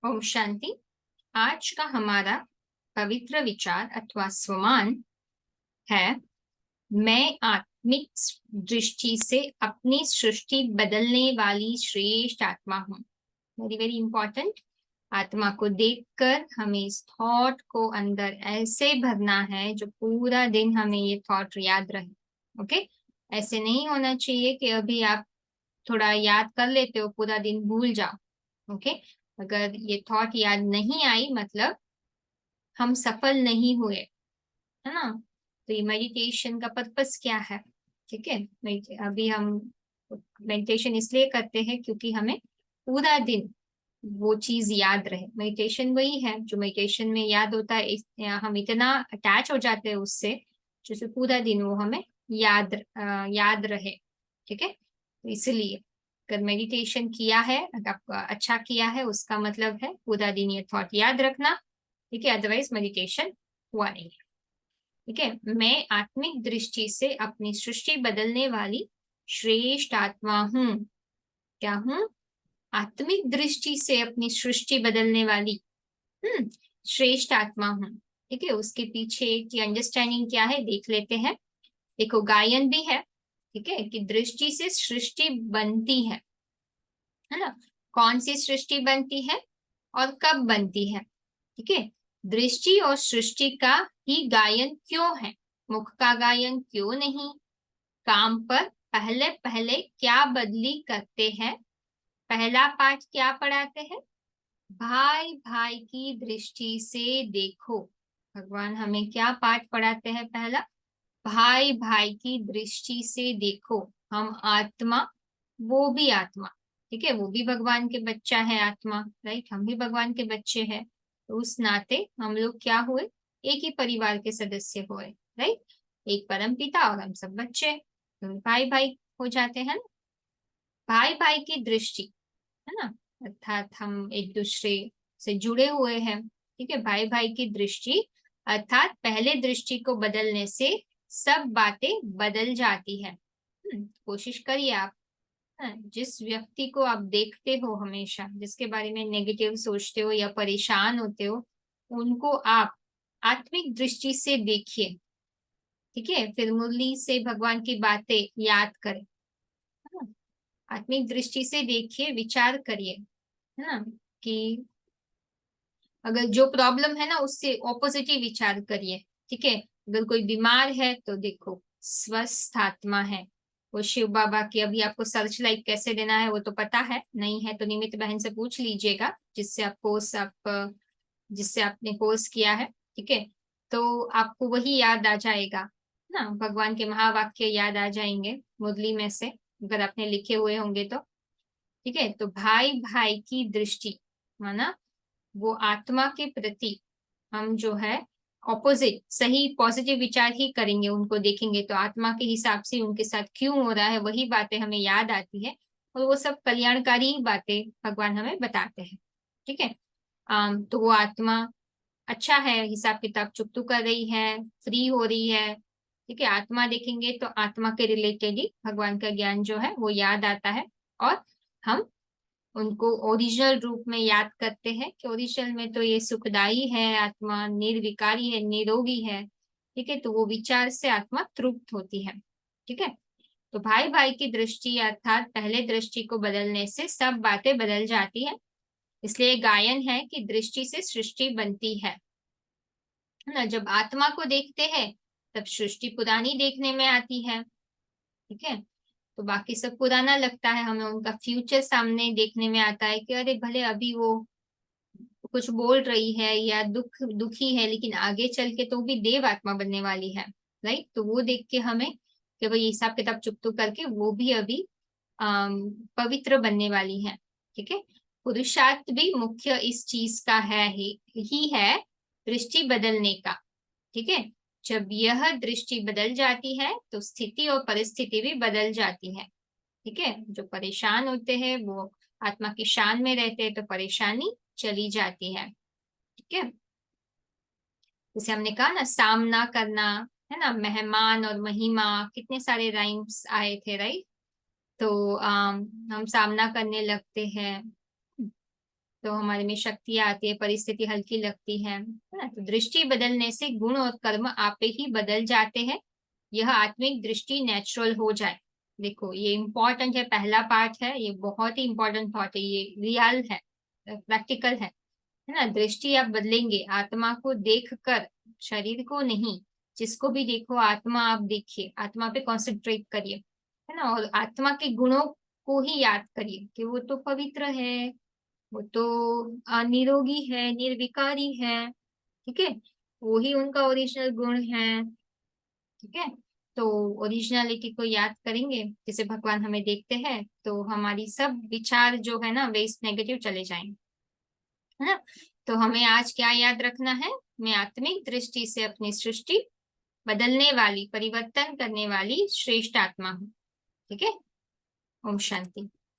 ओम शांति। आज का हमारा पवित्र विचार अथवा स्वमान है, मैं आत्मिक दृष्टि से अपनी सृष्टि बदलने वाली श्रेष्ठ आत्मा हूँ। Very very important. आत्मा को देखकर हमें इस थॉट को अंदर ऐसे भरना है जो पूरा दिन हमें ये थॉट याद रहे। ओके, ऐसे नहीं होना चाहिए कि अभी आप थोड़ा याद कर लेते हो, पूरा दिन भूल जाओ। ओके, अगर ये थॉट याद नहीं आई मतलब हम सफल नहीं हुए, है ना। तो ये मेडिटेशन का पर्पस क्या है? ठीक है, अभी हम मेडिटेशन इसलिए करते हैं क्योंकि हमें पूरा दिन वो चीज याद रहे। मेडिटेशन वही है जो मेडिटेशन में याद होता है, हम इतना अटैच हो जाते हैं उससे, जैसे पूरा दिन वो हमें याद रहे। ठीक है, तो इसलिए अगर मेडिटेशन किया है, अगर आपको अच्छा किया है, उसका मतलब है पूरा दिन ये थॉट याद रखना। ठीक है, अदरवाइज मेडिटेशन हुआ नहीं। ठीक है, मैं आत्मिक दृष्टि से अपनी सृष्टि बदलने वाली श्रेष्ठ आत्मा हूँ। क्या हूँ? आत्मिक दृष्टि से अपनी सृष्टि बदलने वाली श्रेष्ठ आत्मा हूँ। ठीक है, उसके पीछे की अंडरस्टैंडिंग क्या है देख लेते हैं। देखो, गायन भी है, ठीक है, कि दृष्टि से सृष्टि बनती है ना। कौन सी सृष्टि बनती है और कब बनती है? ठीक है, दृष्टि और सृष्टि का ही गायन क्यों है, मुख का गायन क्यों नहीं? काम पर पहले पहले क्या बदली करते हैं? पहला पाठ क्या पढ़ाते हैं? भाई भाई की दृष्टि से देखो। भगवान हमें क्या पाठ पढ़ाते हैं? पहला, भाई भाई की दृष्टि से देखो। हम आत्मा, वो भी आत्मा। ठीक है, वो भी भगवान के बच्चा है आत्मा, राइट। हम भी भगवान के बच्चे हैं, तो उस नाते हम लोग क्या हुए? एक ही परिवार के सदस्य हुए, राइट। एक परम पिता और हम सब बच्चे, तो भाई भाई हो जाते हैं ना। भाई भाई की दृष्टि, है ना, अर्थात हम एक दूसरे से जुड़े हुए हैं। ठीक है, भाई भाई की दृष्टि अर्थात पहले दृष्टि को बदलने से सब बातें बदल जाती है। कोशिश करिए आप, जिस व्यक्ति को आप देखते हो हमेशा, जिसके बारे में नेगेटिव सोचते हो या परेशान होते हो, उनको आप आत्मिक दृष्टि से देखिए। ठीक है, फिर मुरली से भगवान की बातें याद करें, है ना। आत्मिक दृष्टि से देखिए, विचार करिए, है ना, कि अगर जो प्रॉब्लम है ना उससे ऑपोजिट ही विचार करिए। ठीक है, अगर कोई बीमार है तो देखो स्वस्थ आत्मा है वो शिव बाबा की। अभी आपको सर्च लाइट कैसे देना है वो तो पता है, नहीं है तो निमित बहन से पूछ लीजिएगा, जिससे आपने कोर्स किया है। ठीक है, तो आपको वही याद आ जाएगा ना, भगवान के महावाक्य याद आ जाएंगे मुरली में से, अगर आपने लिखे हुए होंगे तो। ठीक है, तो भाई भाई की दृष्टि माना वो आत्मा के प्रति हम जो है ऑपोजिट सही पॉजिटिव विचार ही करेंगे, उनको देखेंगे तो आत्मा के हिसाब से उनके साथ क्यों हो रहा है वही बातें हमें याद आती है, और वो सब कल्याणकारी बातें भगवान हमें बताते हैं। ठीक है, तो वो आत्मा अच्छा है, हिसाब किताब चुकतू कर रही है, फ्री हो रही है। ठीक है, आत्मा देखेंगे तो आत्मा के रिलेटेड ही भगवान का ज्ञान जो है वो याद आता है, और हम उनको ओरिजिनल रूप में याद करते हैं कि ओरिजिनल में तो ये सुखदाई है, आत्मा निर्विकारी है, निरोगी है। ठीक है, तो वो विचार से आत्मा तृप्त होती है। ठीक है, तो भाई भाई की दृष्टि अर्थात पहले दृष्टि को बदलने से सब बातें बदल जाती है। इसलिए गायन है कि दृष्टि से सृष्टि बनती है ना। जब आत्मा को देखते हैं तब सृष्टि पुरानी देखने में आती है। ठीक है, तो बाकी सब पुराना लगता है हमें, उनका फ्यूचर सामने देखने में आता है कि अरे भले अभी वो कुछ बोल रही है या दुखी है, लेकिन आगे चल के तो वो भी देव आत्मा बनने वाली है, राइट। तो वो देख के हमें कि भाई हिसाब किताब चुकतू करके वो भी अभी पवित्र बनने वाली है। ठीक है, पुरुषार्थ भी मुख्य इस चीज का ही है, दृष्टि बदलने का। ठीक है, जब यह दृष्टि बदल जाती है तो स्थिति और परिस्थिति भी बदल जाती है। ठीक है, जो परेशान होते हैं वो आत्मा की शान में रहते हैं तो परेशानी चली जाती है। ठीक है, जैसे हमने कहा ना, सामना करना, है ना, मेहमान और महिमा, कितने सारे राइम्स आए थे, राइट। तो हम सामना करने लगते हैं, तो हमारे में शक्तियाँ आती है, परिस्थिति हल्की लगती है ना। तो दृष्टि बदलने से गुण और कर्म आपे ही बदल जाते हैं, यह आत्मिक दृष्टि नेचुरल हो जाए। देखो ये इम्पोर्टेंट है, पहला पार्ट है, ये बहुत ही इम्पोर्टेंट पार्ट है, ये रियल है, प्रैक्टिकल है ना। दृष्टि आप बदलेंगे, आत्मा को देखकर, शरीर को नहीं, जिसको भी देखो आत्मा आप देखिए, आत्मा पे कॉन्सेंट्रेट करिए, है ना। और आत्मा के गुणों को ही याद करिए कि वो तो पवित्र है, वो तो निरोगी है, निर्विकारी है, ठीक है। वो ही उनका ओरिजिनल गुण है, ठीक है। तो ओरिजिनलिटी को याद करेंगे, जैसे भगवान हमें देखते हैं तो हमारी सब विचार जो है ना वेस्ट नेगेटिव चले जाएंगे, है ना। तो हमें आज क्या याद रखना है, मैं आत्मिक दृष्टि से अपनी सृष्टि बदलने वाली, परिवर्तन करने वाली श्रेष्ठ आत्मा हूँ, ठीक है। ओम शांति।